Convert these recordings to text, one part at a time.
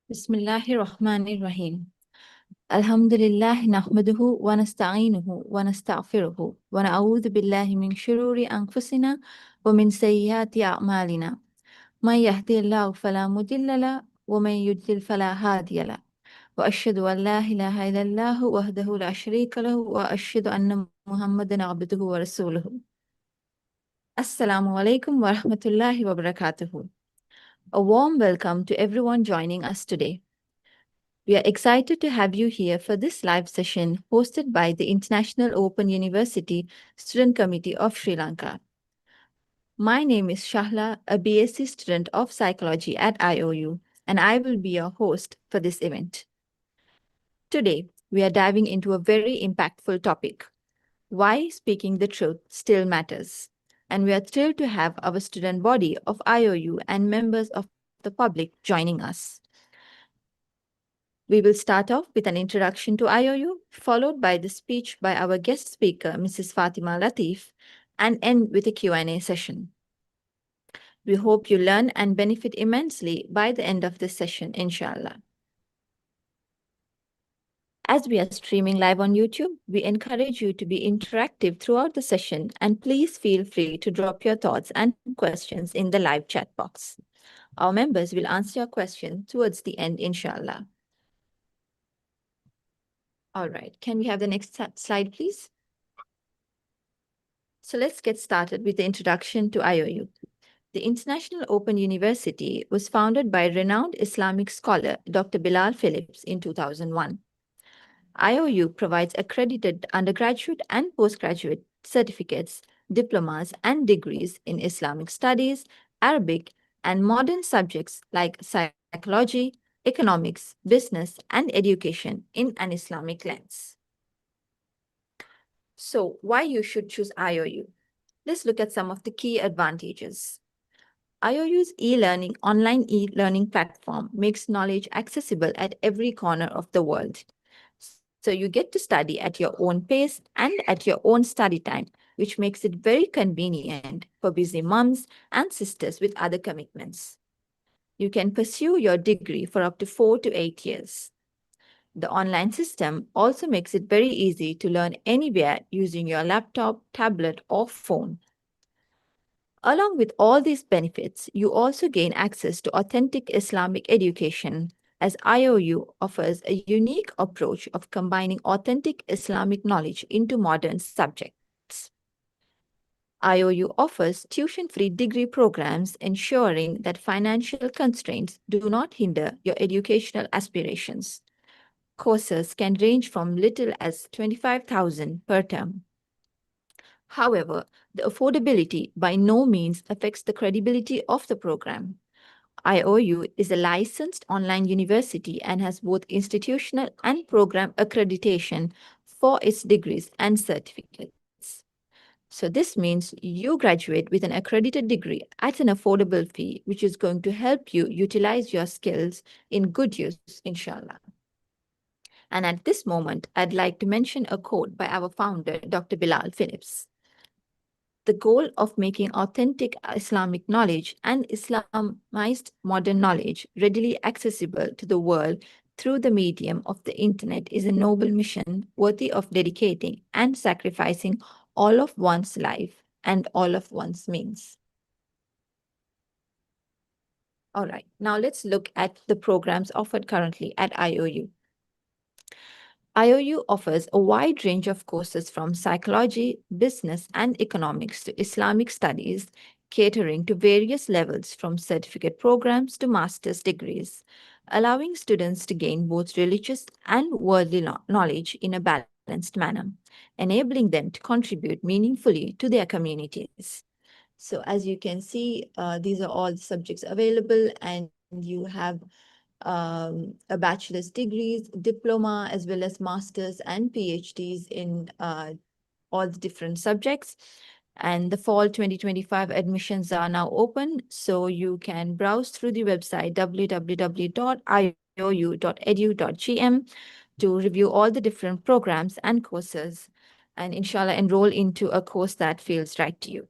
Bismillahirrahmanirrahim. Alhamdulillah nahmaduhu wa nasta'inuhu wa nasta'firuhu wa na'udhu billahi min shururi anfusina wa min sayyiati a'malina. Man yahdihillahu fala mudilla la wa man yudlil fala hadiya la. Wa ashhadu an la ilaha illallah wahdahu la sharika lahu wa ashhadu anna Muhammadan abduhu wa rasuluhu. Assalamu alaikum wa rahmatullahi wa barakatuhu. A warm welcome to everyone joining us today. We are excited to have you here for this live session hosted by the International Open University Student Committee of Sri Lanka. My name is Shahla, a BSc student of psychology at IOU, and I will be your host for this event. Today, we are diving into a very impactful topic: why speaking the truth still matters. And we are thrilled to have our student body of IOU and members of the public joining us. We will start off with an introduction to IOU, followed by the speech by our guest speaker, Mrs. Fathima Latiff, and end with a Q&A session. We hope you learn and benefit immensely by the end of this session, inshallah. As we are streaming live on YouTube, we encourage you to be interactive throughout the session, and please feel free to drop your thoughts and questions in the live chat box. Our members will answer your question towards the end, inshallah. All right, can we have the next slide, please? So let's get started with the introduction to IOU. The International Open University was founded by renowned Islamic scholar Dr. Bilal Phillips in 2001. IOU provides accredited undergraduate and postgraduate certificates, diplomas, and degrees in Islamic studies, Arabic, and modern subjects like psychology, economics, business, and education in an Islamic lens. So, why you should choose IOU? Let's look at some of the key advantages. IOU's online e-learning platform makes knowledge accessible at every corner of the world. So you get to study at your own pace and at your own study time, which makes it very convenient for busy moms and sisters with other commitments. You can pursue your degree for up to 4 to 8 years. The online system also makes it very easy to learn anywhere using your laptop, tablet, or phone. Along with all these benefits, you also gain access to authentic Islamic education, as IOU offers a unique approach of combining authentic Islamic knowledge into modern subjects. IOU offers tuition-free degree programs, ensuring that financial constraints do not hinder your educational aspirations. Courses can range from little as $25,000 per term. However, the affordability by no means affects the credibility of the program. IOU is a licensed online university and has both institutional and program accreditation for its degrees and certificates. So this means you graduate with an accredited degree at an affordable fee, which is going to help you utilize your skills in good use, inshallah. And at this moment, I'd like to mention a quote by our founder, Dr. Bilal Phillips. The goal of making authentic Islamic knowledge and Islamized modern knowledge readily accessible to the world through the medium of the internet is a noble mission worthy of dedicating and sacrificing all of one's life and all of one's means. All right, now let's look at the programs offered currently at IOU. IOU offers a wide range of courses from psychology, business, and economics to Islamic studies, catering to various levels from certificate programs to master's degrees, allowing students to gain both religious and worldly knowledge in a balanced manner, enabling them to contribute meaningfully to their communities. So as you can see, these are all the subjects available, and you have a bachelor's degrees, diploma, as well as master's and PhDs in all the different subjects. And the fall 2025 admissions are now open, so you can browse through the website www.iou.edu.gm to review all the different programs and courses, and inshallah enroll into a course that feels right to you.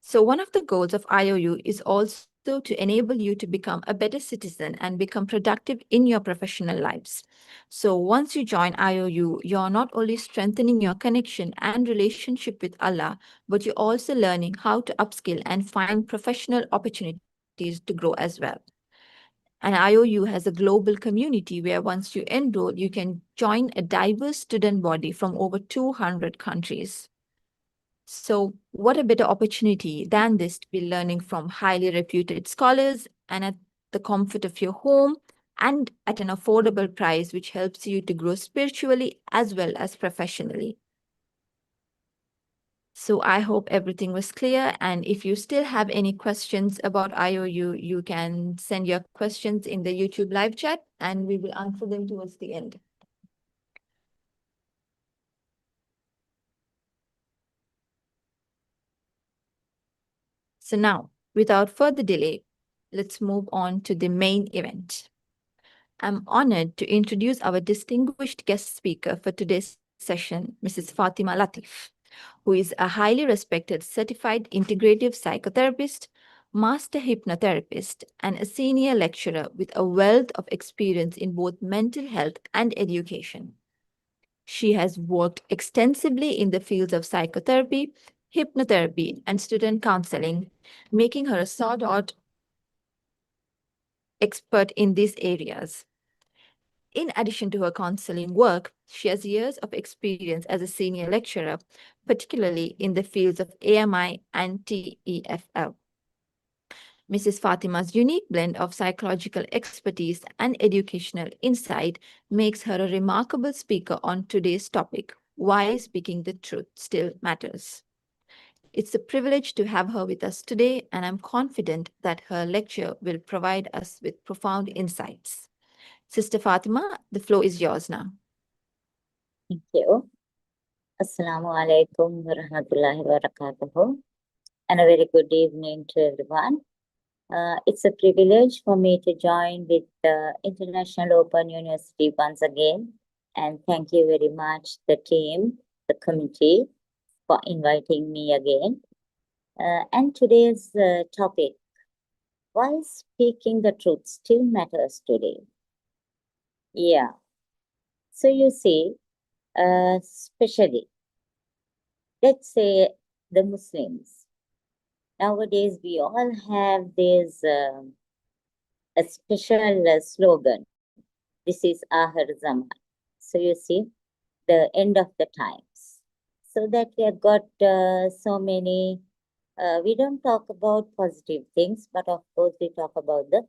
So one of the goals of IOU is also to enable you to become a better citizen and become productive in your professional lives. So once you join IOU, you're not only strengthening your connection and relationship with Allah, but you're also learning how to upskill and find professional opportunities to grow as well. And IOU has a global community where once you enroll, you can join a diverse student body from over 200 countries. So, what a better opportunity than this to be learning from highly reputed scholars and at the comfort of your home and at an affordable price, which helps you to grow spiritually as well as professionally. So, I hope everything was clear. And if you still have any questions about IOU, you can send your questions in the YouTube live chat and we will answer them towards the end. So now, without further delay, let's move on to the main event. I'm honored to introduce our distinguished guest speaker for today's session, Mrs. Fathima Latiff, who is a highly respected certified integrative psychotherapist, master hypnotherapist, and a senior lecturer with a wealth of experience in both mental health and education. She has worked extensively in the fields of psychotherapy, hypnotherapy, and student counseling, making her a sought out expert in these areas. In addition to her counseling work, she has years of experience as a senior lecturer, particularly in the fields of AMI and TEFL. Mrs. Fatima's unique blend of psychological expertise and educational insight makes her a remarkable speaker on today's topic, why speaking the truth still matters. It's a privilege to have her with us today, and I'm confident that her lecture will provide us with profound insights. Sister Fatima, the floor is yours now. Thank you. Assalamu alaikum wa rahmatullahi wa barakatuhu. And a very good evening to everyone. It's a privilege for me to join with the International Open University once again. And thank you very much, the team, the committee, for inviting me again. And today's topic, why speaking the truth still matters today. Yeah. So you see, especially, let's say the Muslims. Nowadays, we all have this a special slogan. This is Ahar Zaman. So you see, the end of the times. So that we have got so many. We don't talk about positive things, but of course we talk about the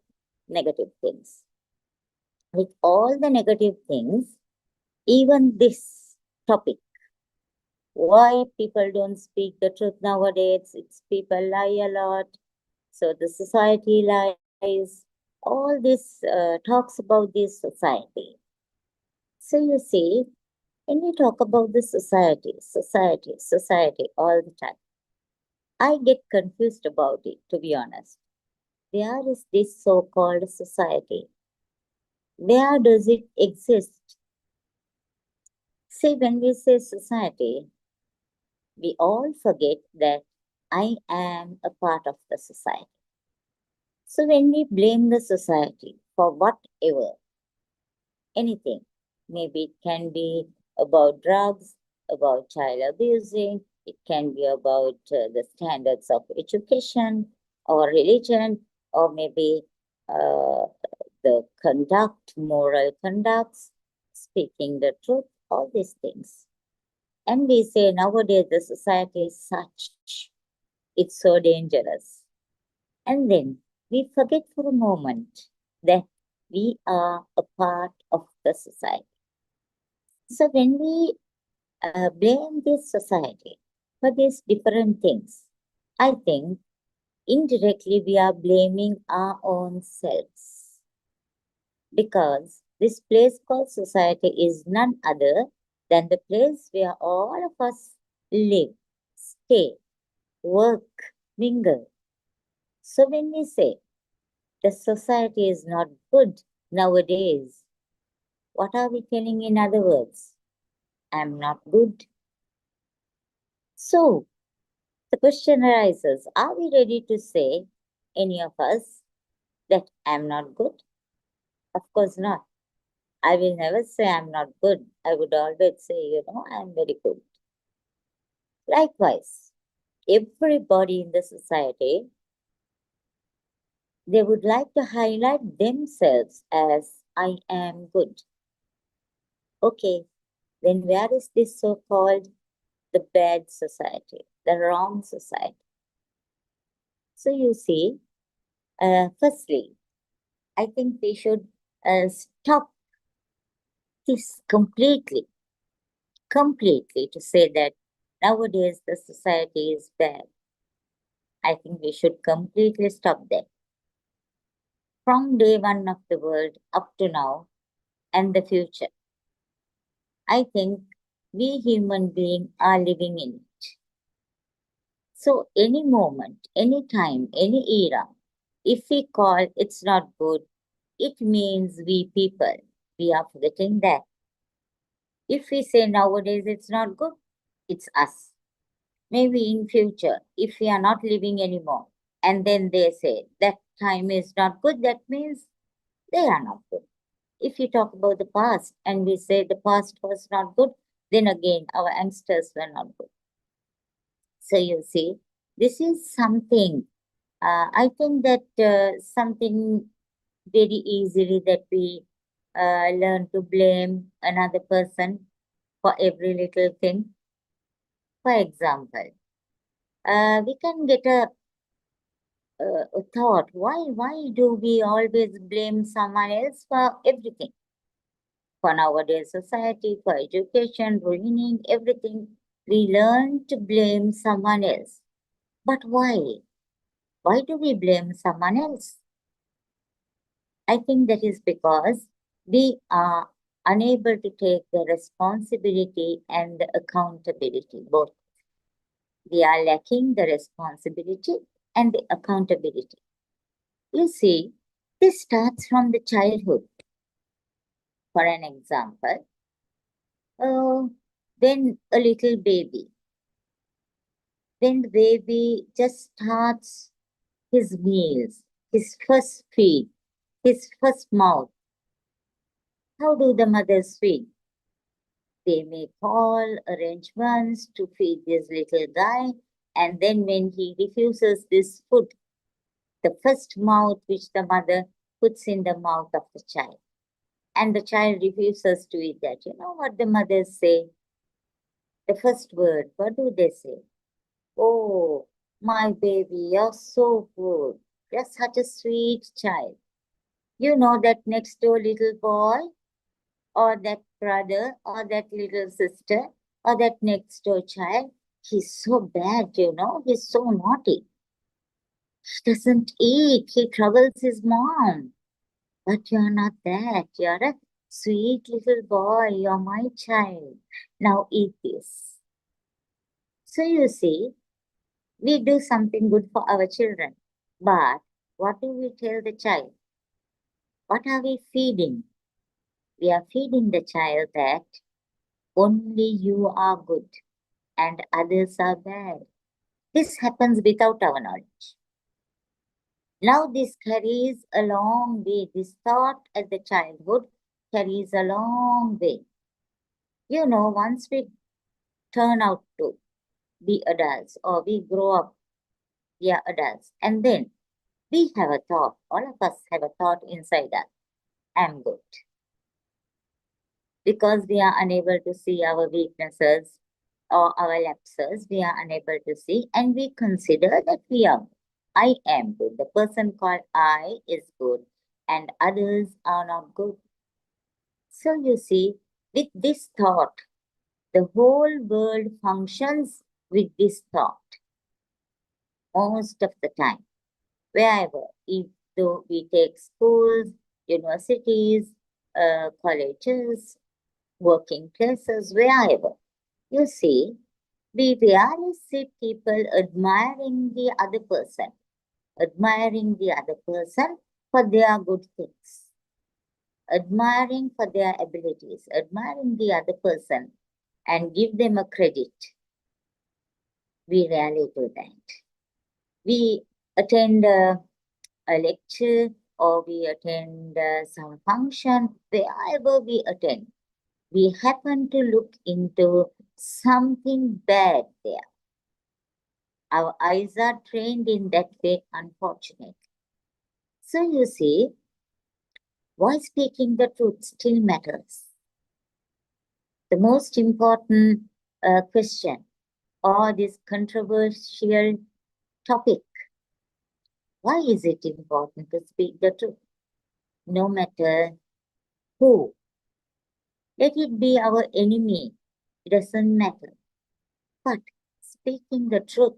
negative things. With all the negative things, even this topic, why people don't speak the truth nowadays, it's people lie a lot, so the society lies, all this talks about this society. So you see, when we talk about the society all the time, I get confused about it, to be honest. Where is this so-called society? Where does it exist? See, when we say society, we all forget that I am a part of the society. So when we blame the society for whatever, anything, maybe it can be about drugs, about child abusing, it can be about the standards of education or religion, or maybe the conduct, moral conducts, speaking the truth, all these things. And we say nowadays the society is such, it's so dangerous. And then we forget for a moment that we are a part of the society. So when we blame this society for these different things, I think indirectly we are blaming our own selves. Because this place called society is none other than the place where all of us live, stay, work, mingle. So when we say the society is not good nowadays, what are we telling in other words? I'm not good. So The question arises, are we ready to say, any of us, that I'm not good? Of course not. I will never say I'm not good. I would always say, I'm very good. Likewise, everybody in the society, they would like to highlight themselves as I am good. Okay, then where is this so-called the bad society, the wrong society? So you see, firstly, I think we should stop this completely to say that nowadays the society is bad. I think we should completely stop that. From day one of the world up to now and the future, I think we human beings are living in it. So any moment, any time, any era, if we call it's not good, it means we people, we are forgetting that. If we say nowadays it's not good, it's us. Maybe in future, if we are not living anymore, and then they say that time is not good, that means they are not good. If you talk about the past and we say the past was not good, then again our ancestors were not good. So you see, this is something, I think that something very easily that we learn to blame another person for every little thing. For example, we can get a thought, why do we always blame someone else for everything? For nowadays society, for education, ruining everything, we learn to blame someone else. But why? Why do we blame someone else? I think that is because we are unable to take the responsibility and the accountability, both. We are lacking the responsibility and the accountability. You see, this starts from the childhood. For an example, when a little baby, when the baby just starts his meals, his first feed, his first mouth, how do the mothers feed? They make all arrangements to feed this little guy, and then when he refuses this food, the first mouth which the mother puts in the mouth of the child, and the child refuses to eat that, you know what the mothers say? The first word, what do they say? Oh, my baby, you're so good. You're such a sweet child. You know that next door little boy, or that brother, or that little sister, or that next door child, he's so bad, he's so naughty. He doesn't eat, he troubles his mom. But you're not that. You're a sweet little boy, you're my child. Now eat this. So you see, we do something good for our children. But what do we tell the child? What are we feeding? We are feeding the child that only you are good and others are bad. This happens without our knowledge. Now this carries a long way. This thought at the childhood carries a long way. Once we turn out to be adults or we grow up, we are adults, and then we have a thought, all of us have a thought inside us, I'm good. Because we are unable to see our weaknesses or our lapses, we are unable to see, and we consider that we are good. I am good. The person called I is good, and others are not good. So you see, with this thought, the whole world functions with this thought most of the time. Wherever, if though we take schools, universities, colleges, working places, wherever, you see, we rarely see people admiring the other person for their good things, admiring for their abilities, admiring the other person and give them a credit. We rarely do that. We attend a lecture or we attend some function, wherever we attend, we happen to look into something bad there. Our eyes are trained in that way, unfortunately. So you see, why speaking the truth still matters. The most important question or this controversial topic, why is it important to speak the truth? No matter who, let it be our enemy, it doesn't matter. But speaking the truth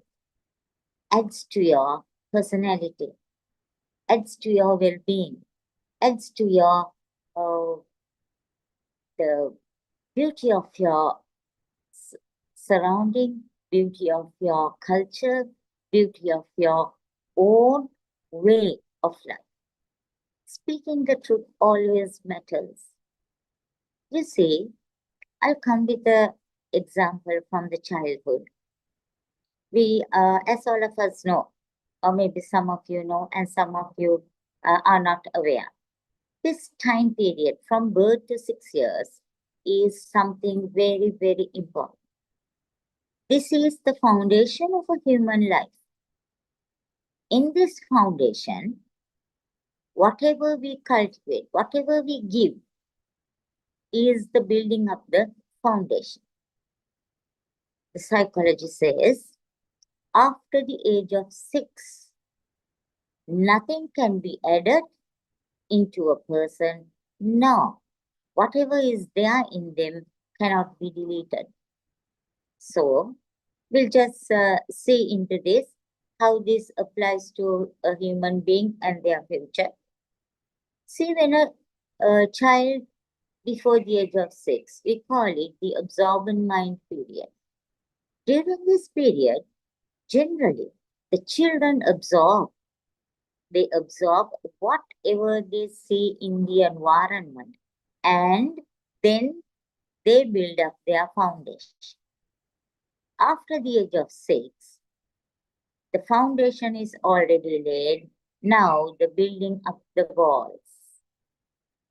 adds to your personality, adds to your well-being, adds to your the beauty of your surrounding, beauty of your culture, beauty of your own way of life. Speaking the truth always matters. You see, I'll come with an example from the childhood. We, as all of us know, or maybe some of you know, and some of you are not aware, this time period from birth to 6 years is something very, very important. This is the foundation of a human life. In this foundation, whatever we cultivate, whatever we give, is the building of the foundation. The psychology says, after the age of 6, nothing can be added into a person. No, whatever is there in them cannot be deleted. So, we'll just see into this, how this applies to a human being and their future. See, when a child before the age of 6, we call it the absorbent mind period. During this period, generally, the children absorb. They absorb whatever they see in the environment, and then they build up their foundation. After the age of 6, the foundation is already laid. Now the building up the walls.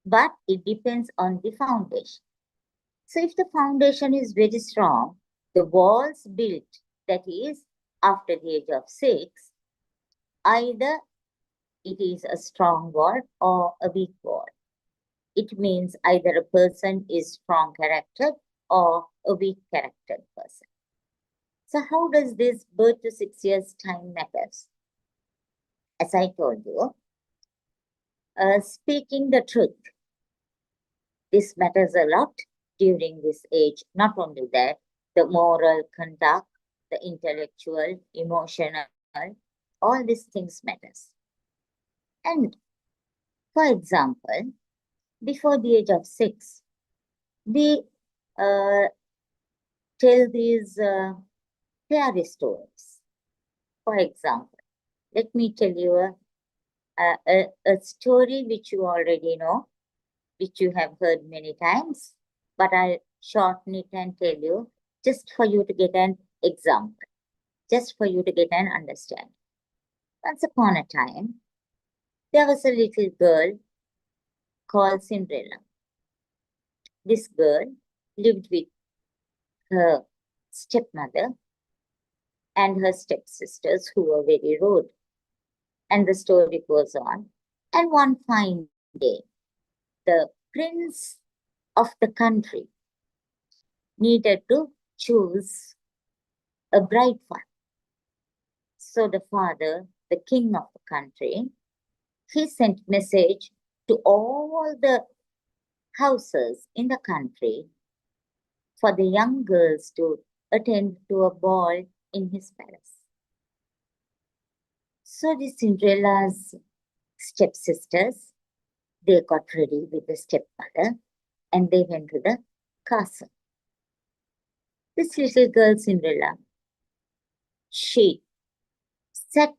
But it depends on the foundation. So if the foundation is very strong, the walls built, that is, after the age of 6, either it is a strong wall or a weak wall. It means either a person is strong character or a weak character person. So how does this birth to 6 years time matters? As I told you, speaking the truth, this matters a lot during this age. Not only that, the moral conduct, the intellectual, emotional, all these things matters. And for example, before the age of 6, we tell these fairy stories. For example, let me tell you a story which you already know, which you have heard many times, but I'll shorten it and tell you just for you to get an example, just for you to get an understanding. Once upon a time, there was a little girl called Cinderella. This girl lived with her stepmother and her stepsisters, who were very rude. And the story goes on. And one fine day, the prince of the country needed to choose a bride for him. So the father, the king of the country, he sent message to all the houses in the country for the young girls to attend to a ball in his palace. So the Cinderella's stepsisters, they got ready with the stepmother and they went to the castle. This little girl, Cinderella, she sat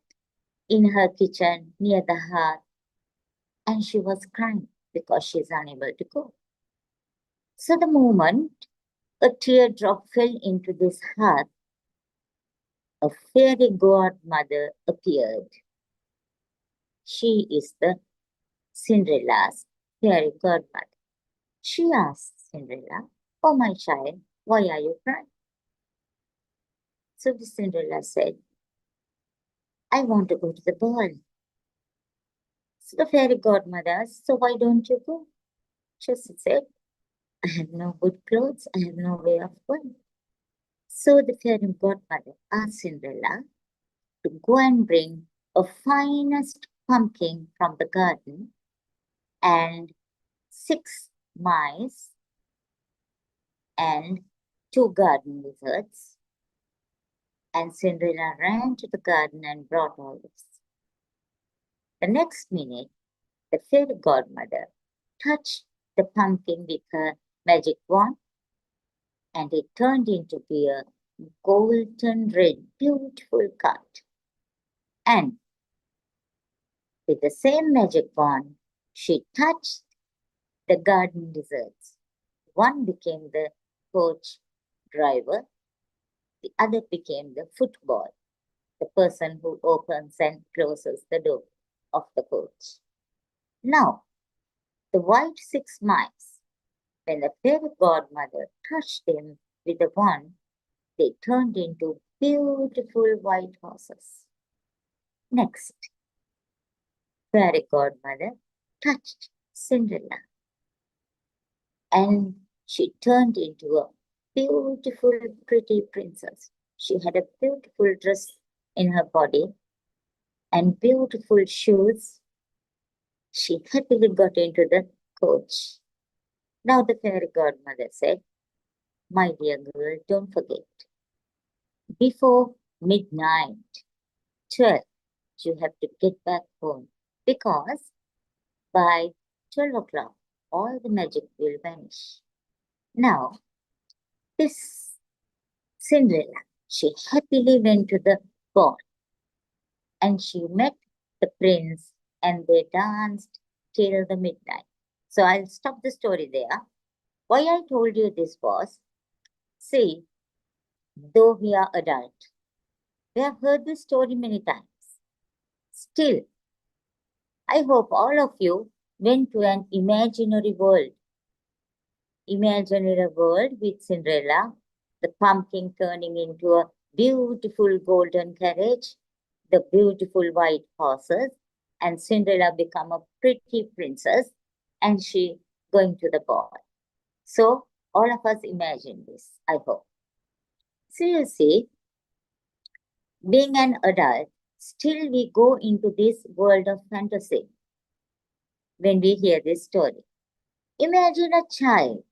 in her kitchen near the hearth and she was crying because she is unable to go. So the moment a teardrop fell into this hearth, a fairy godmother appeared. She is the Cinderella's fairy godmother. She asked Cinderella, "Oh, my child, why are you crying?" So the Cinderella said, "I want to go to the ball." So the fairy godmother asked, "So why don't you go?" She said, "I have no good clothes, I have no way of going." So the fairy godmother asked Cinderella to go and bring a finest pumpkin from the garden and 6 mice and 2 garden lizards. And Cinderella ran to the garden and brought all this. The next minute, the fairy godmother touched the pumpkin with her magic wand, and it turned into be a golden red, beautiful cart. And with the same magic wand, she touched the garden lizards. One became the coach driver, the other became the football, the person who opens and closes the door of the coach. Now, the white 6 mice, when the fairy godmother touched them with the wand, they turned into beautiful white horses. Next, fairy godmother touched Cinderella, and she turned into a beautiful, pretty princess. She had a beautiful dress in her body and beautiful shoes. She happily got into the coach. Now the fairy godmother said, "My dear girl, don't forget, before midnight, 12, you have to get back home, because by 12 o'clock, all the magic will vanish." Now, this Cinderella, she happily went to the ball, and she met the prince, and they danced till the midnight. So I'll stop the story there. Why I told you this was, see, though we are adult, we have heard this story many times. Still, I hope all of you went to an imaginary world with Cinderella, the pumpkin turning into a beautiful golden carriage, the beautiful white horses, and Cinderella become a pretty princess, and she going to the ball. So all of us imagine this, I hope. So you see, being an adult, still we go into this world of fantasy when we hear this story. Imagine a child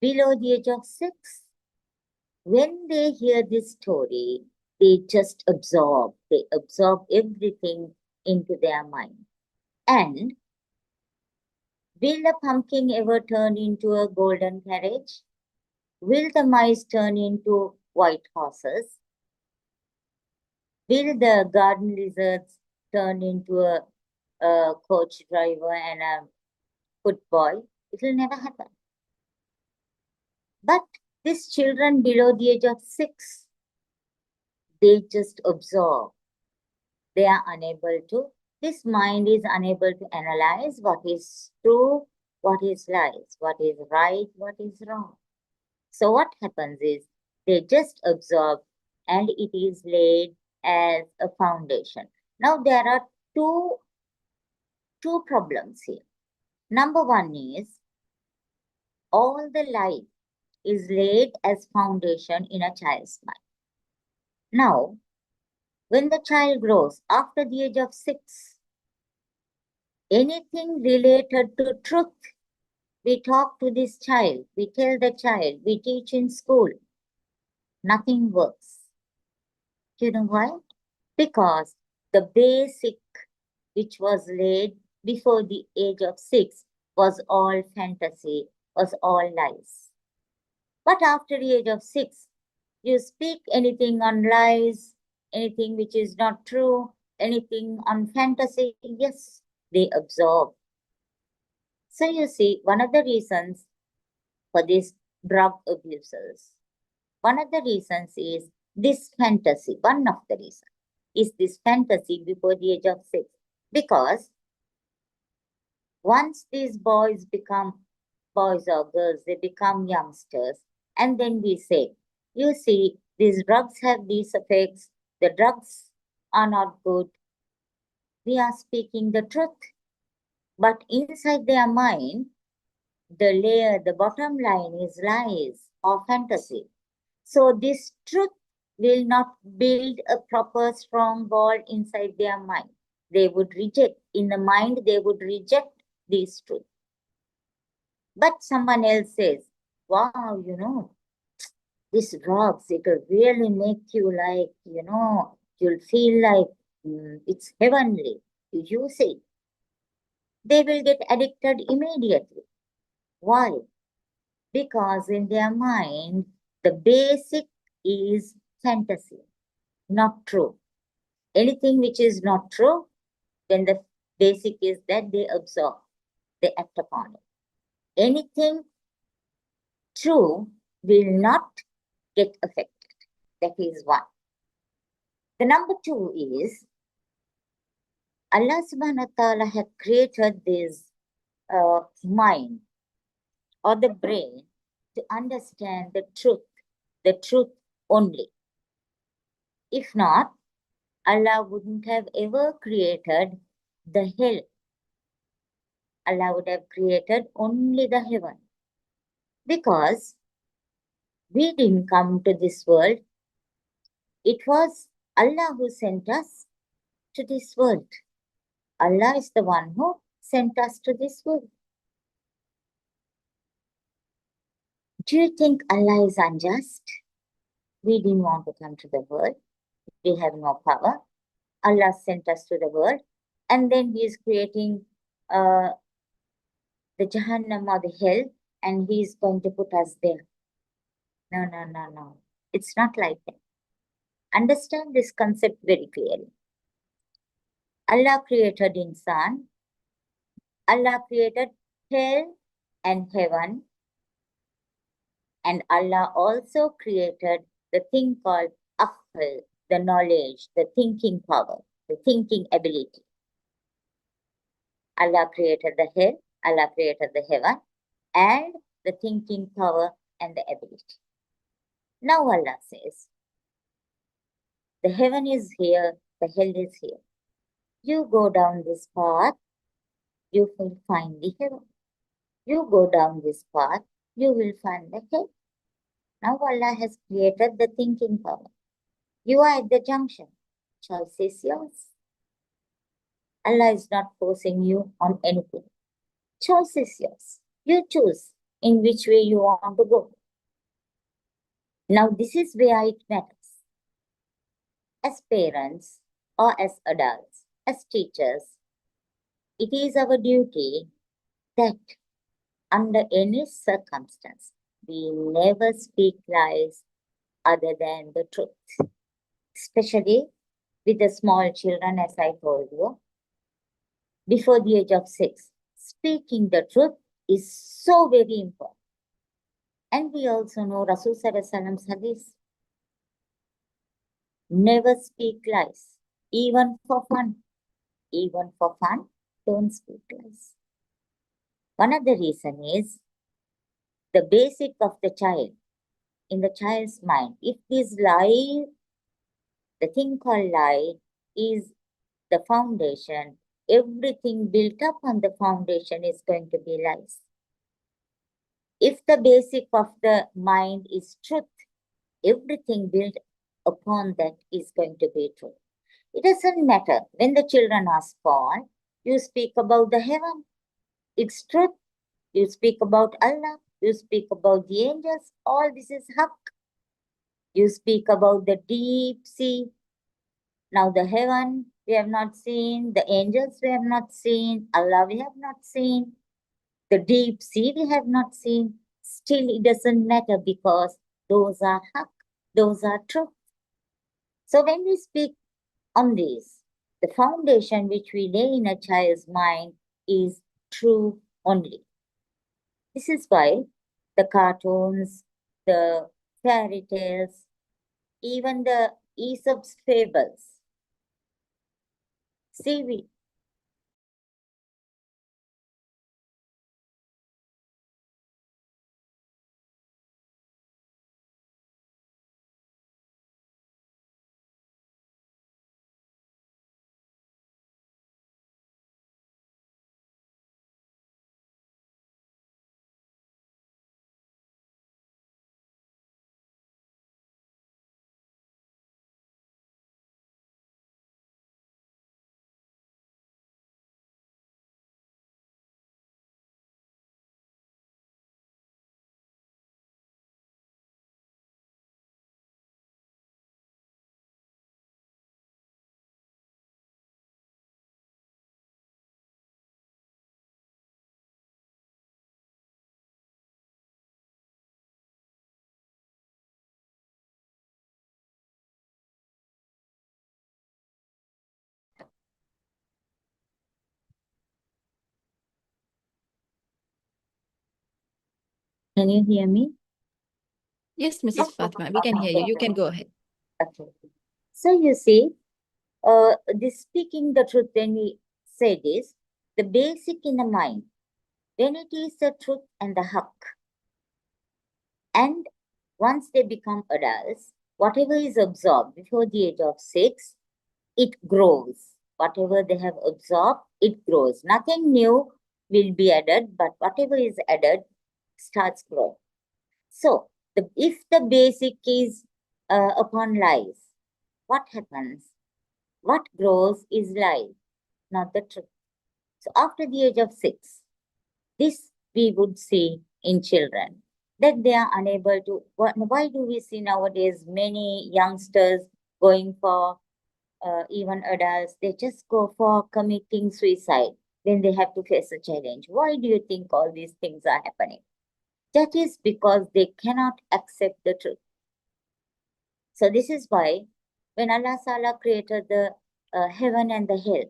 below the age of 6. When they hear this story, they just absorb. They absorb everything into their mind. And will the pumpkin ever turn into a golden carriage? Will the mice turn into white horses? Will the garden lizards turn into a coach driver and a football? It will never happen. But these children below the age of 6, they just absorb. They are unable to, this mind is unable to analyze what is true, what is lies, what is right, what is wrong. So what happens is they just absorb, and it is laid as a foundation. Now there are two problems here. Number one is, all the life is laid as foundation in a child's mind. Now, when the child grows after the age of 6, anything related to truth, we talk to this child, we tell the child, we teach in school, nothing works. You know why? Because the basic which was laid before the age of 6 was all fantasy, was all lies. But after the age of 6, you speak anything on lies, anything which is not true, anything on fantasy, yes, they absorb. So you see, one of the reasons for these drug abusers, one of the reasons is this fantasy, one of the reasons, is this fantasy before the age of 6. Because once these boys become boys or girls, they become youngsters, and then we say, you see, these drugs have these effects, the drugs are not good. We are speaking the truth. But inside their mind, the bottom line is lies or fantasy. So this truth will not build a proper strong wall inside their mind. They would reject, in the mind, they would reject this truth. But someone else says, wow, this drugs, it will really make you like, you'll feel like it's heavenly. You use it. They will get addicted immediately. Why? Because in their mind, the basic is fantasy, not true. Anything which is not true, then the basic is that they absorb, they act upon it. Anything true will not get affected. That is one. The number two is Allah subhanahu wa ta'ala had created this mind or the brain to understand the truth only. If not, Allah wouldn't have ever created the hell. Allah would have created only the heaven. Because we didn't come to this world. It was Allah who sent us to this world. Allah is the one who sent us to this world. Do you think Allah is unjust? We didn't want to come to the world. We have no power. Allah sent us to the world. And then He is creating the Jahannam or the hell, and He is going to put us there. No. It's not like that. Understand this concept very clearly. Allah created insan. Allah created hell and heaven. And Allah also created the thing called aql, the knowledge, the thinking power, the thinking ability. Allah created the hell, Allah created the heaven, and the thinking power and the ability. Now Allah says, the heaven is here, the hell is here. You go down this path, you will find the heaven. You go down this path, you will find the hell. Now Allah has created the thinking power. You are at the junction. Choice is yours. Allah is not forcing you on anything. Choice is yours. You choose in which way you want to go. Now this is where it matters. As parents or as adults, as teachers, it is our duty that under any circumstance, we never speak lies other than the truth. Especially with the small children, as I told you, before the age of 6. Speaking the truth is so very important. And we also know Rasul Sallallahu Alaihi Wasallam's hadith. Never speak lies, even for fun. Even for fun, don't speak lies. One of the reasons is the basic of the child, in the child's mind. If this lie, the thing called lie, is the foundation, everything built up on the foundation is going to be lies. If the basic of the mind is truth, everything built upon that is going to be truth. It doesn't matter. When the children are small, you speak about the heaven. It's truth. You speak about Allah. You speak about the angels. All this is haqq. You speak about the deep sea. Now the heaven we have not seen. The angels we have not seen. Allah we have not seen. The deep sea we have not seen. Still it doesn't matter because those are haqq. Those are truth. So when we speak on this, the foundation which we lay in a child's mind is true only. This is why the cartoons, the fairy tales, even the Aesop's fables. See, can you hear me? Yes, Mrs. Fatima, we can hear you. You can go ahead. Okay. So you see, this speaking the truth, when we say this, the basic in the mind, when it is the truth and the haq. And once they become adults, whatever is absorbed before the age of 6, it grows. Whatever they have absorbed, it grows. Nothing new will be added, but whatever is added starts growing. So, if the basic is upon lies, what happens? What grows is lies, not the truth. So, after the age of 6, this we would see in children that they are unable to. Why do we see nowadays many youngsters going for even adults? They just go for committing suicide when they have to face a challenge. Why do you think all these things are happening? That is because they cannot accept the truth. So this is why when Allah Ta'ala created the heaven and the hell,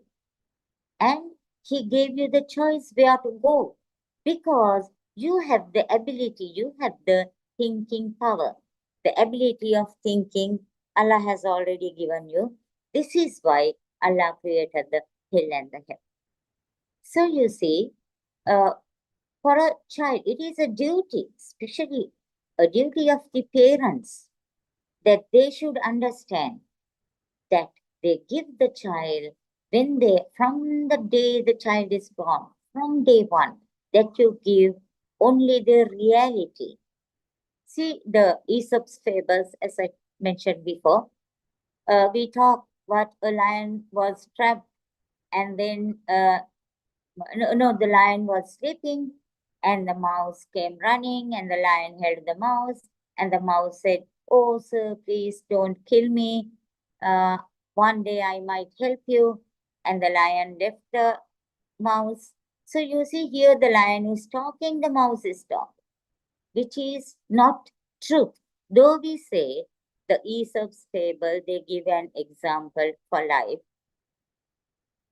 and He gave you the choice where to go, because you have the ability, you have the thinking power, the ability of thinking. Allah has already given you. This is why Allah created the hell and the heaven. So you see, uh, for a child, it is a duty, especially a duty of the parents, that they should understand that they give the child when they, from the day the child is born, from day one, that you give only the reality. See the Aesop's fables, as I mentioned before. We talk what a lion was trapped, and then the lion was sleeping, and the mouse came running, and the lion held the mouse, and the mouse said, "Oh, sir, please don't kill me. Uh, one day I might help you." And the lion left the mouse. So you see here the lion is talking, the mouse is talking, which is not truth. Though we say the Aesop's fable, they give an example for life.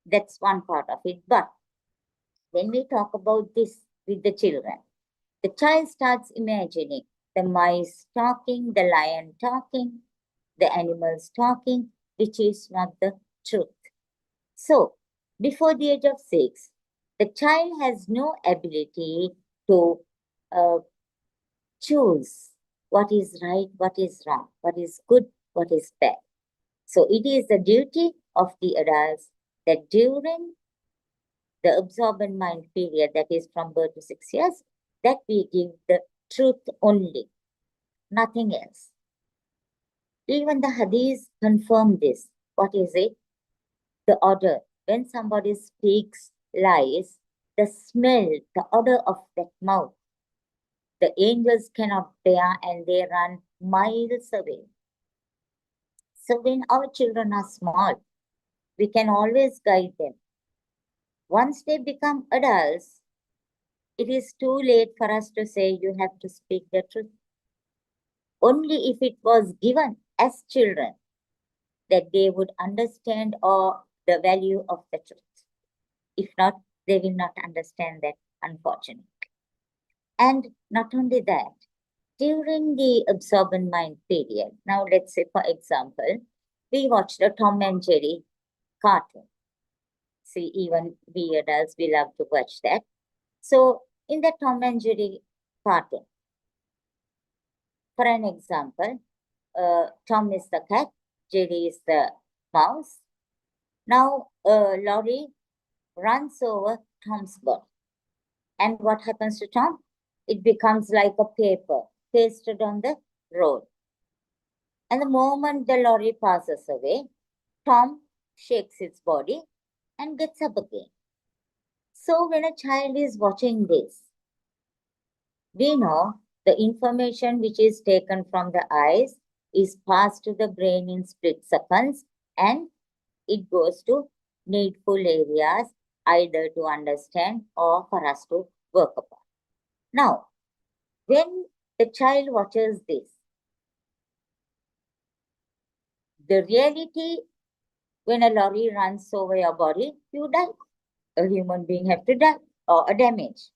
That's one part of it. But when we talk about this with the children, the child starts imagining the mice talking, the lion talking, the animals talking, which is not the truth. So, before the age of 6, the child has no ability to uh, choose what is right, what is wrong, what is good, what is bad. So, it is the duty of the adults that during the absorbent mind period, that is from birth to 6 years, that we give the truth only, nothing else. Even the hadiths confirm this. What is it? The odor. When somebody speaks lies, the smell, the odor of that mouth, the angels cannot bear and they run miles away. So when our children are small, we can always guide them. Once they become adults, it is too late for us to say you have to speak the truth. Only if it was given as children that they would understand or the value of the truth. If not, they will not understand that, unfortunately. And not only that, during the absorbent mind period, now let's say, for example, we watched a Tom and Jerry cartoon. See, even we adults, we love to watch that. So, in the Tom and Jerry cartoon, for an example, Tom is the cat, Jerry is the mouse. Now, Laurie runs over Tom's body. And what happens to Tom? It becomes like a paper pasted on the road. And the moment the lorry passes away, Tom shakes its body and gets up again. So when a child is watching this, we know the information which is taken from the eyes is passed to the brain in split seconds, and it goes to needful areas either to understand or for us to work upon. Now, when the child watches this, the reality, when a lorry runs over your body, you die. A human being have to die or a damage.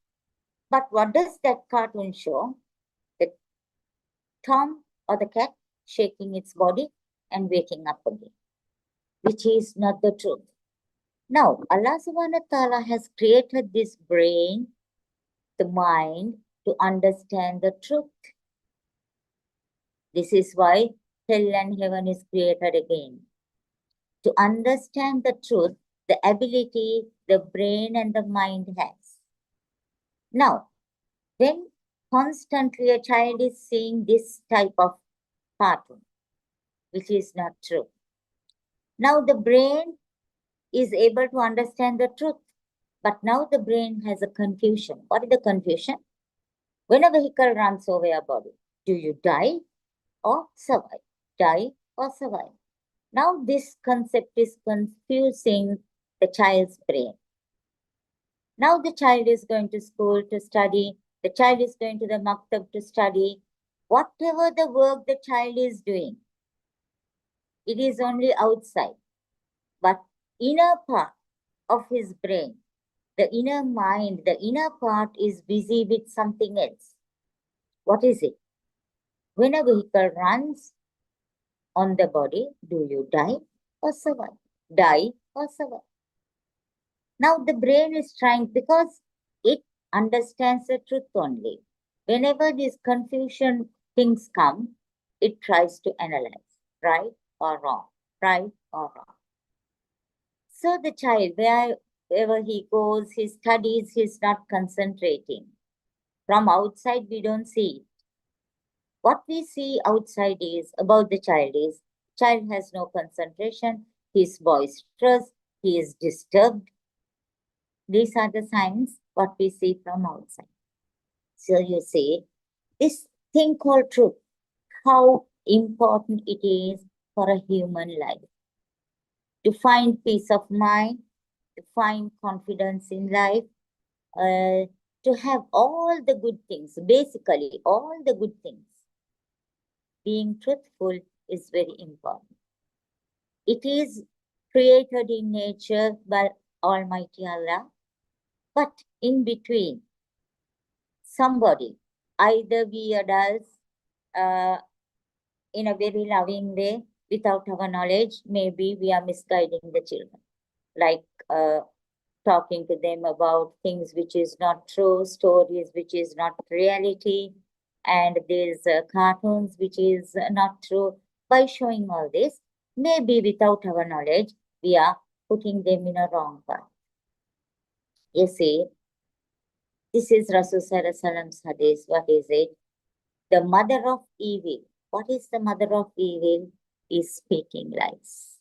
But what does that cartoon show? The Tom or the cat shaking its body and waking up again, which is not the truth. Now, Allah subhanahu wa ta'ala has created this brain, the mind, to understand the truth. This is why hell and heaven is created again. To understand the truth, the ability the brain and the mind has. Now, when constantly a child is seeing this type of cartoon, which is not true, now the brain is able to understand the truth, but now the brain has a confusion. What is the confusion? When a vehicle runs over your body, do you die or survive? Die or survive? Now this concept is confusing the child's brain. Now the child is going to school to study. The child is going to the maktab to study. Whatever the work the child is doing, it is only outside. But inner part of his brain, the inner mind, the inner part is busy with something else. What is it? When a vehicle runs on the body, do you die or survive? Die or survive? Now the brain is trying, because it understands the truth only. Whenever these confusion things come, it tries to analyze, right or wrong, right or wrong. So the child, wherever he goes, he studies, he's not concentrating. From outside, we don't see it. What we see outside is about the child has no concentration, he is boisterous, he is disturbed. These are the signs what we see from outside. So you see, this thing called truth, how important it is for a human life. To find peace of mind, to find confidence in life, to have all the good things, basically all the good things. Being truthful is very important. It is created in nature by Almighty Allah, but in between, somebody, either we adults, in a very loving way, without our knowledge, maybe we are misguiding the children, like talking to them about things which is not true, stories which is not reality, and there's cartoons which is not true. By showing all this, maybe without our knowledge, we are putting them in a wrong path. You see, this is Rasul Sallallahu Alaihi Wasallam's hadith. What is it? The mother of evil. What is the mother of evil? Is speaking lies.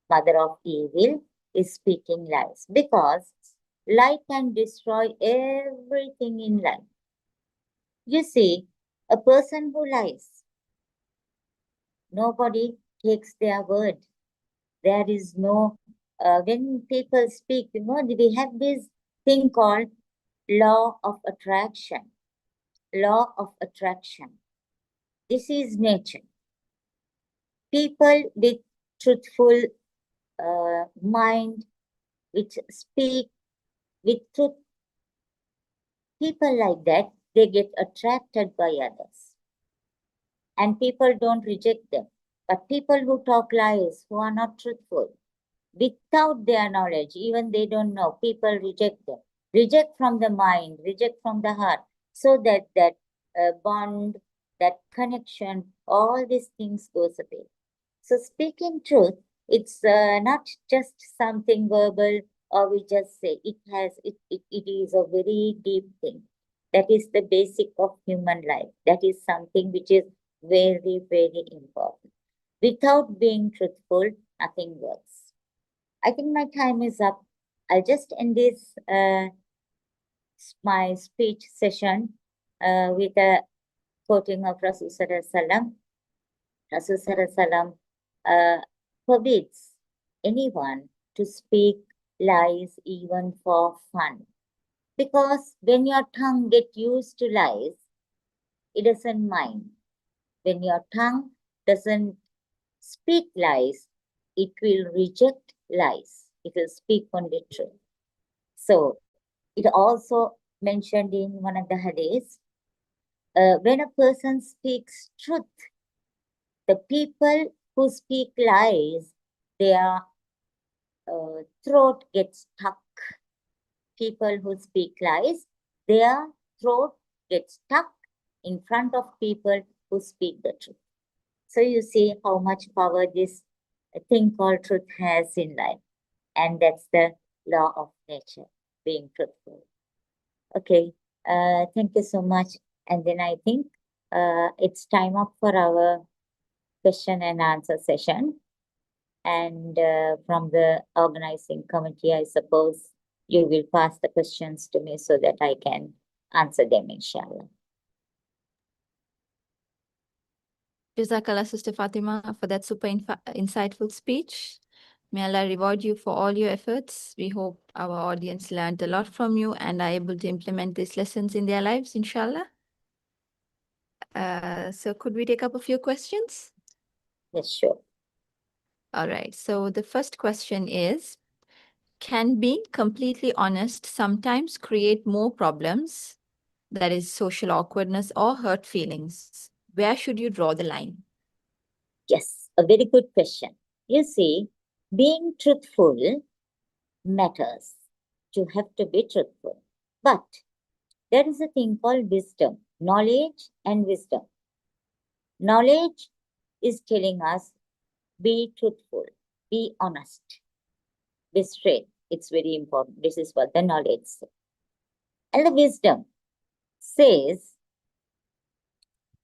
Mother of evil is speaking lies, because lie can destroy everything in life. You see, a person who lies, nobody takes their word. There is no, when people speak, we have this thing called law of attraction. Law of attraction. This is nature. People with truthful mind, which speak with truth, people like that, they get attracted by others. and people don't reject them. But people who talk lies, who are not truthful, without their knowledge, even they don't know, people reject them. Reject from the mind, reject from the heart, so that bond, that connection, all these things goes away. So speaking truth, it's not just something verbal or we just say. It is a very deep thing. That is the basic of human life. That is something which is very, very important. Without being truthful, nothing works. I think my time is up. I'll just end this my speech session with a quoting of Rasul Sallallahu Alaihi Wasallam. Rasul Sallallahu Alaihi Wasallam forbids anyone to speak lies even for fun. Because when your tongue gets used to lies, it doesn't mind. When your tongue doesn't speak lies, it will reject lies. It will speak only truth. So it also mentioned in one of the hadiths, when a person speaks truth, the people who speak lies, their throat gets stuck. People who speak lies, their throat gets stuck in front of people who speak the truth. So you see how much power this thing called truth has in life. And that's the law of nature, being truthful. Okay, thank you so much. And then I think it's time up for our question and answer session. And from the organizing committee, I suppose you will pass the questions to me so that I can answer them, inshallah. Jazakallah, Sister Fatima, for that super insightful speech. May Allah reward you for all your efforts. We hope our audience learned a lot from you and are able to implement these lessons in their lives, inshallah. So could we take up a few questions? Yes, sure. All right. So the first question is, can being completely honest sometimes create more problems, that is social awkwardness or hurt feelings? Where should you draw the line? Yes, a very good question. You see, being truthful matters. You have to be truthful. But there is a thing called wisdom, knowledge and wisdom. Knowledge is telling us be truthful, be honest, be straight. It's very important. This is what the knowledge says. And the wisdom says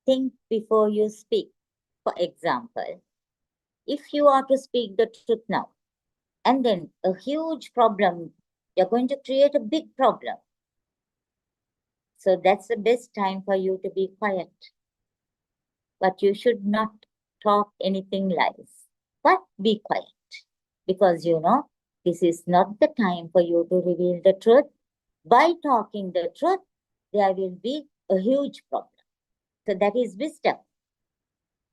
think before you speak. For example, if you are to speak the truth now, and then a huge problem, you're going to create a big problem. So that's the best time for you to be quiet. But you should not talk anything lies, but be quiet. Because you know, this is not the time for you to reveal the truth. By talking the truth, there will be a huge problem. So that is wisdom.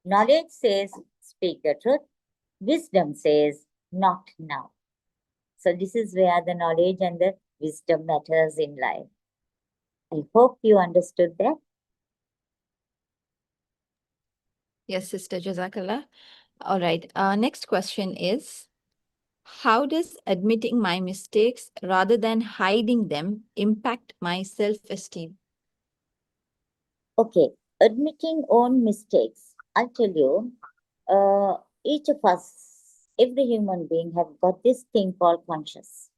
Knowledge says, speak the truth. Wisdom says, not now. So this is where the knowledge and the wisdom matters in life. I hope you understood that. Yes, Sister Jazakallah. All right. Next question is, how does admitting my mistakes rather than hiding them impact my self-esteem? Okay, admitting own mistakes. I'll tell you, each of us, every human being have got this thing called conscious.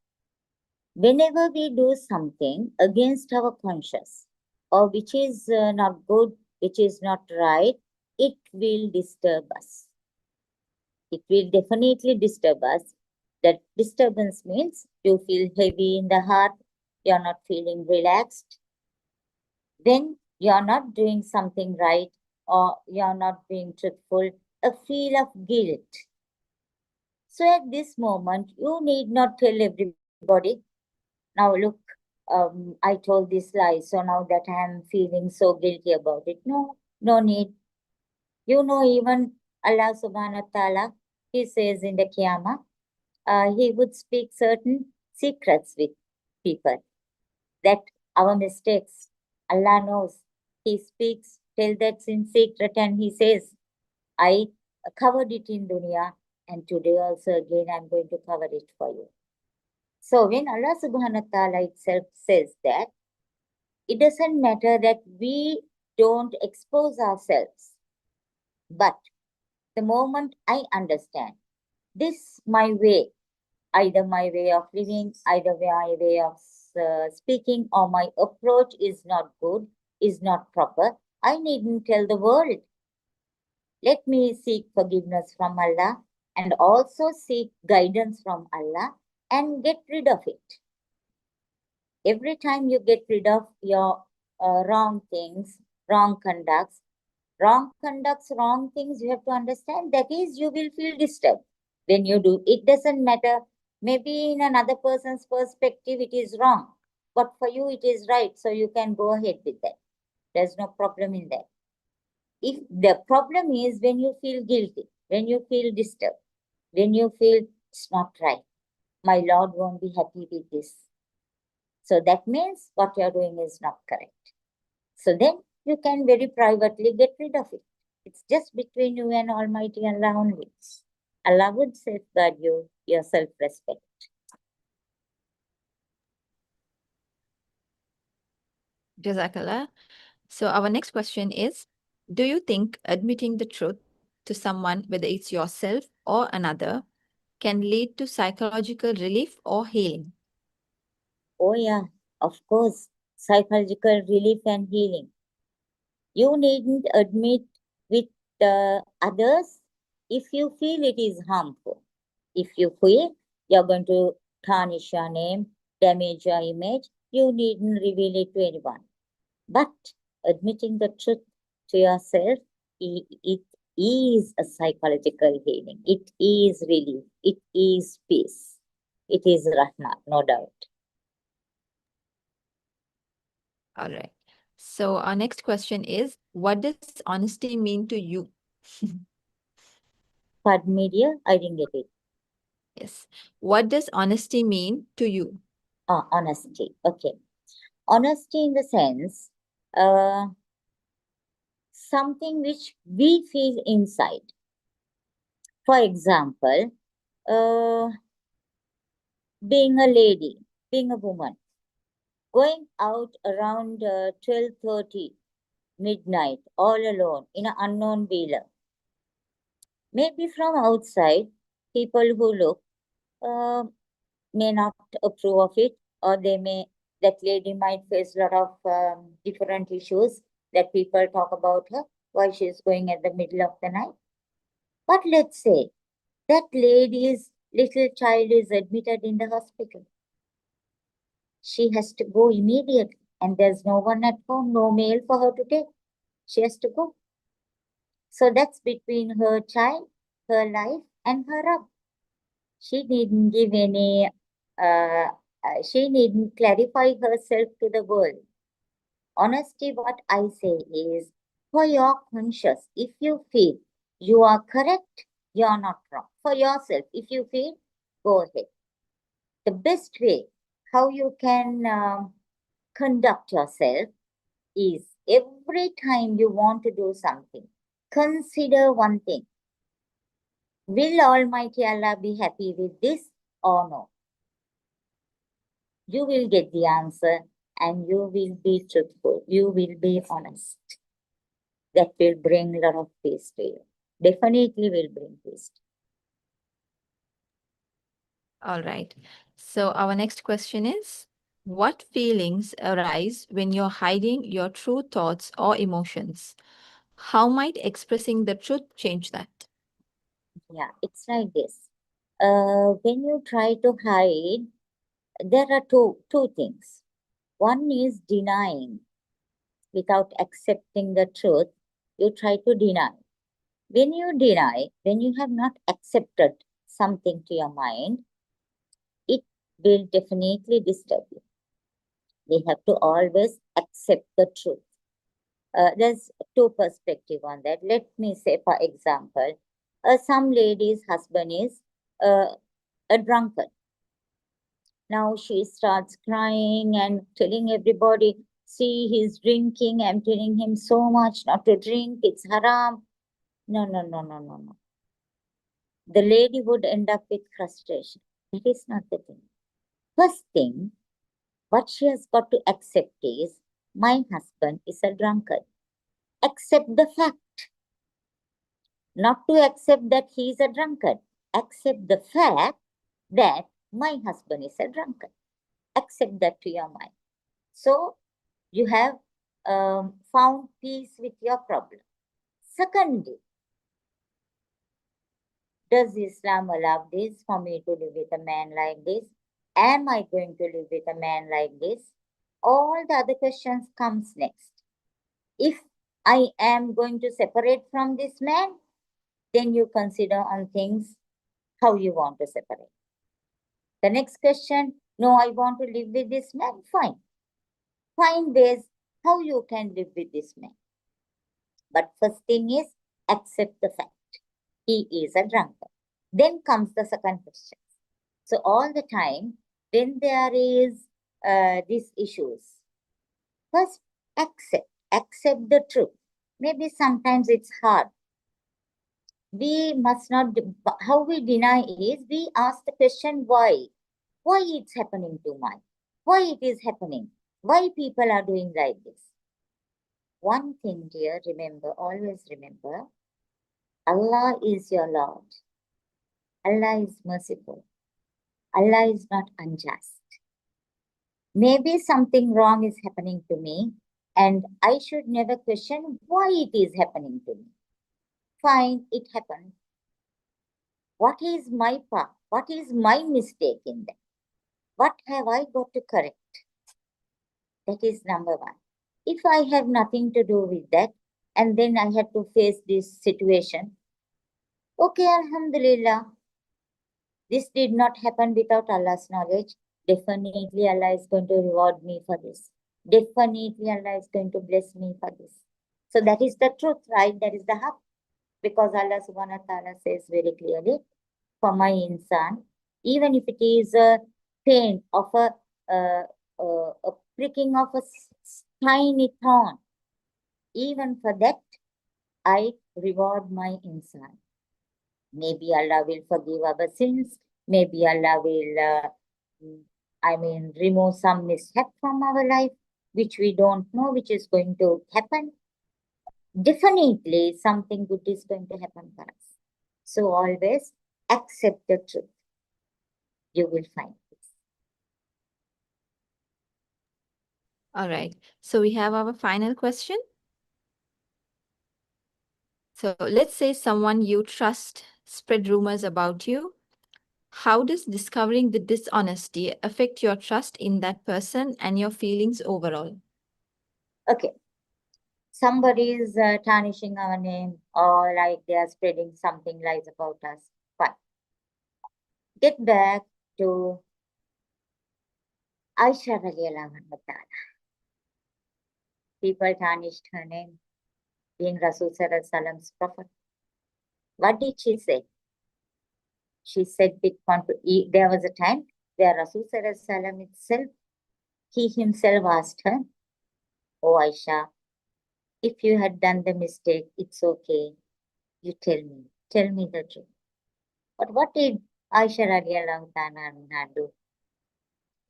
Whenever we do something against our conscious or which is not good, which is not right, it will disturb us. It will definitely disturb us. That disturbance means you feel heavy in the heart, you're not feeling relaxed. Then you're not doing something right or you're not being truthful, a feel of guilt. So at this moment, you need not tell everybody, now look, I told this lie, so now that I am feeling so guilty about it. No, no need. You know, even Allah subhanahu wa ta'ala, He says in the Qiyamah, He would speak certain secrets with people, that our mistakes, Allah knows. He speaks, tell that's in secret, and he says, I covered it in dunya, and today also again I'm going to cover it for you. So when Allah subhanahu wa ta'ala itself says that, it doesn't matter that we don't expose ourselves. But the moment I understand this my way, either my way of living, either my way of speaking, or my approach is not good, is not proper, I needn't tell the world. Let me seek forgiveness from Allah and also seek guidance from Allah and get rid of it. Every time you get rid of your wrong things, wrong conducts, wrong things, you have to understand that is, you will feel disturbed when you do. It doesn't matter. Maybe in another person's perspective, it is wrong, but for you, it is right. So you can go ahead with that. There's no problem in that. If the problem is when you feel guilty, when you feel disturbed, when you feel it's not right, my Lord won't be happy with this. So that means what you're doing is not correct. So then you can very privately get rid of it. It's just between you and Almighty Allah only. Allah would safeguard you, your self-respect. Jazakallah. So our next question is, do you think admitting the truth to someone, whether it's yourself or another, can lead to psychological relief or healing? Oh yeah, of course, psychological relief and healing. You needn't admit with others if you feel it is harmful. If you feel you're going to tarnish your name, damage your image, you needn't reveal it to anyone. But admitting the truth to yourself, it is a psychological healing. It is relief. It is peace. It is rahmah, no doubt. All right. So our next question is, what does honesty mean to you? Pardon me, dear, I didn't get it. Yes. What does honesty mean to you? Honesty. Okay. Honesty in the sense, something which we feel inside. For example, being a lady, being a woman, going out around 12:30 midnight all alone in an unknown wheeler. Maybe from outside, people who look uh, may not approve of it, or that lady might face a lot of different issues that people talk about her, why she's going at the middle of the night. But let's say that lady's little child is admitted in the hospital. She has to go immediately, and there's no one at home, no mail for her to take. She has to go. So that's between her child, her life, and her Rabb. She needn't give any, she needn't clarify herself to the world. Honesty, what I say is, for your conscience, if you feel you are correct, you are not wrong. For yourself, if you feel, go ahead. The best way how you can conduct yourself is every time you want to do something, consider one thing. Will Almighty Allah be happy with this or no? You will get the answer and you will be truthful. You will be honest. That will bring a lot of peace to you. Definitely will bring peace. All right. So our next question is, what feelings arise when you're hiding your true thoughts or emotions? How might expressing the truth change that? Yeah, it's like this. When you try to hide, there are two things. One is denying. Without accepting the truth, you try to deny. When you deny, when you have not accepted something to your mind, it will definitely disturb you. We have to always accept the truth. There's two perspectives on that. Let me say, for example, some lady's husband is a drunkard. Now she starts crying and telling everybody, See, he's drinking, I'm telling him so much not to drink, it's haram. No, no, no, no, no, no. The lady would end up with frustration. That is not the thing. First thing, what she has got to accept is, my husband is a drunkard. Accept the fact. Not to accept that he is a drunkard. Accept the fact that my husband is a drunkard. Accept that to your mind. So you have found peace with your problem. Secondly, does Islam allow this for me to live with a man like this? Am I going to live with a man like this? All the other questions comes next. If I am going to separate from this man, then you consider on things how you want to separate. The next question, no, I want to live with this man, fine. Find ways how you can live with this man. But first thing is, accept the fact. He is a drunkard. Then comes the second question. So all the time, when there is these issues, first accept the truth. Maybe sometimes it's hard. We must not, how we deny is, we ask the question why. Why it's happening to me? Why it is happening? Why people are doing like this? One thing, dear, remember, always remember, Allah is your Lord. Allah is merciful. Allah is not unjust. Maybe something wrong is happening to me, and I should never question why it is happening to me. Fine, it happened. What is my part? What is my mistake in that? What have I got to correct? That is number one. If I have nothing to do with that, and then I had to face this situation, okay, Alhamdulillah, this did not happen without Allah's knowledge. Definitely Allah is going to reward me for this. Definitely Allah is going to bless me for this. So that is the truth, right? That is the haq. Because Allah subhanahu wa ta'ala says very clearly, for my insan, even if it is a pain of a pricking of a tiny thorn, even for that, I reward my insan. Maybe Allah will forgive our sins. Maybe Allah will, remove some mishap from our life, which we don't know, which is going to happen. Definitely something good is going to happen for us. So always accept the truth. You will find this. All right. So we have our final question. So let's say someone you trust spread rumors about you. How does discovering the dishonesty affect your trust in that person and your feelings overall? Okay. Somebody is tarnishing our name, or like they are spreading something lies about us. Fine. Get back to Aisha radiallahu anha. People tarnished her name, being Rasul sallallahu alaihi wasallam's prophet. What did she say? She said there was a time where Rasul sallallahu alaihi wasallam itself, he himself asked her, "Oh Aisha, if you had done the mistake, it's okay. You tell me the truth." But what did Aisha radiallahu anha do?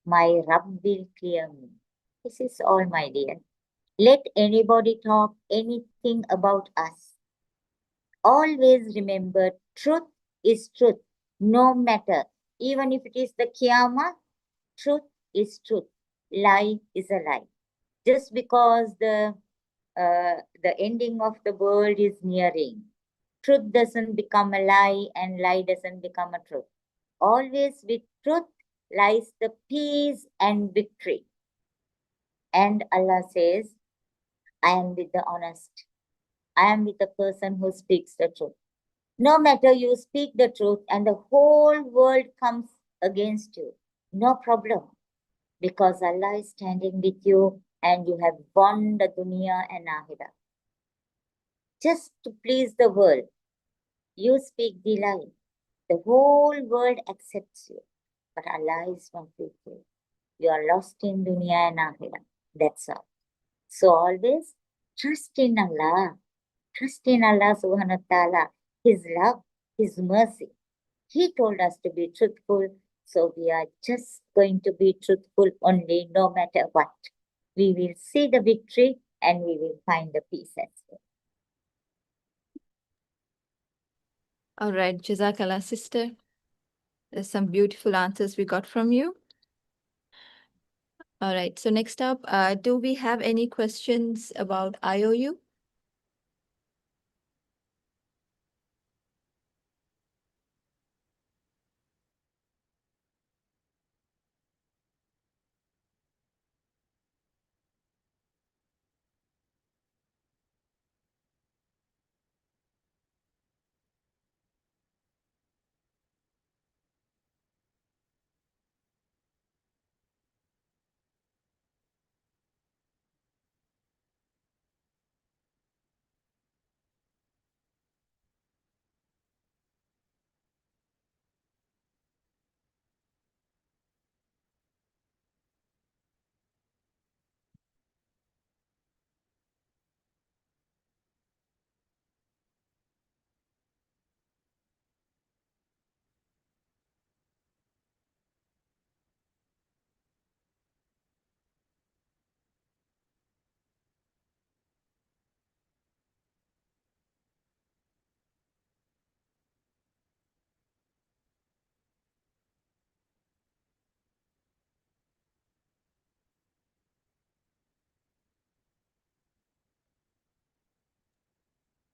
My Rabb will clear me. This is all, my dear. Let anybody talk anything about us. Always remember, truth is truth, no matter. Even if it is the Qiyamah, truth is truth. Lie is a lie. Just because the ending of the world is nearing, truth doesn't become a lie and lie doesn't become a truth. Always with truth lies the peace and victory. And Allah says, I am with the honest. I am with the person who speaks the truth. No matter you speak the truth and the whole world comes against you, no problem. Because Allah is standing with you and you have won the dunya and akhirah. Just to please the world, you speak the lie. The whole world accepts you. But Allah is not with you. You are lost in dunya and akhirah. That's all. So always trust in Allah. Trust in Allah subhanahu wa ta'ala, His love, His mercy. He told us to be truthful, so we are just going to be truthful only, no matter what. We will see the victory and we will find the peace as well. All right, Jazakallah, sister. There's some beautiful answers we got from you. All right, so next up, do we have any questions about IOU?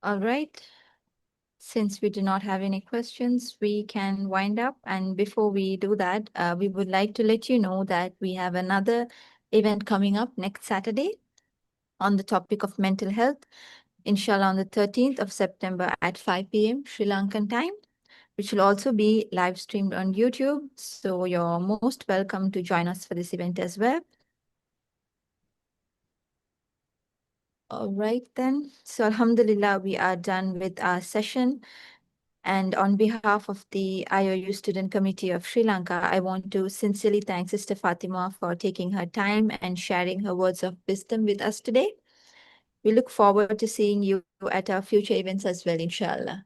All right. Since we do not have any questions, we can wind up. And before we do that, we would like to let you know that we have another event coming up next Saturday on the topic of mental health, inshallah, on the 13th of September at 5 p.m. Sri Lankan time, which will also be live streamed on YouTube. So you're most welcome to join us for this event as well. All right, then. So, Alhamdulillah, we are done with our session. And on behalf of the IOU Student Committee of Sri Lanka, I want to sincerely thank Sister Fatima for taking her time and sharing her words of wisdom with us today. We look forward to seeing you at our future events as well, inshallah.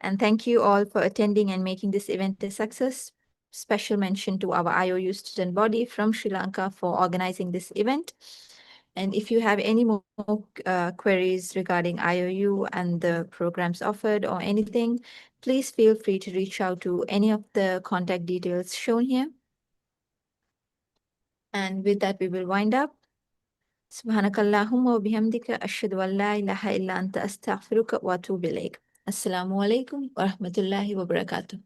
And thank you all for attending and making this event a success. Special mention to our IOU student body from Sri Lanka for organizing this event. And if you have any more queries regarding IOU and the programs offered or anything, please feel free to reach out to any of the contact details shown here. And with that, we will wind up. Subhanakallahumma wa bihamdika ashhadu an la ilaha illa anta astaghfiruka wa atubu ilayk. Assalamu alaikum wa rahmatullahi wa barakatuh.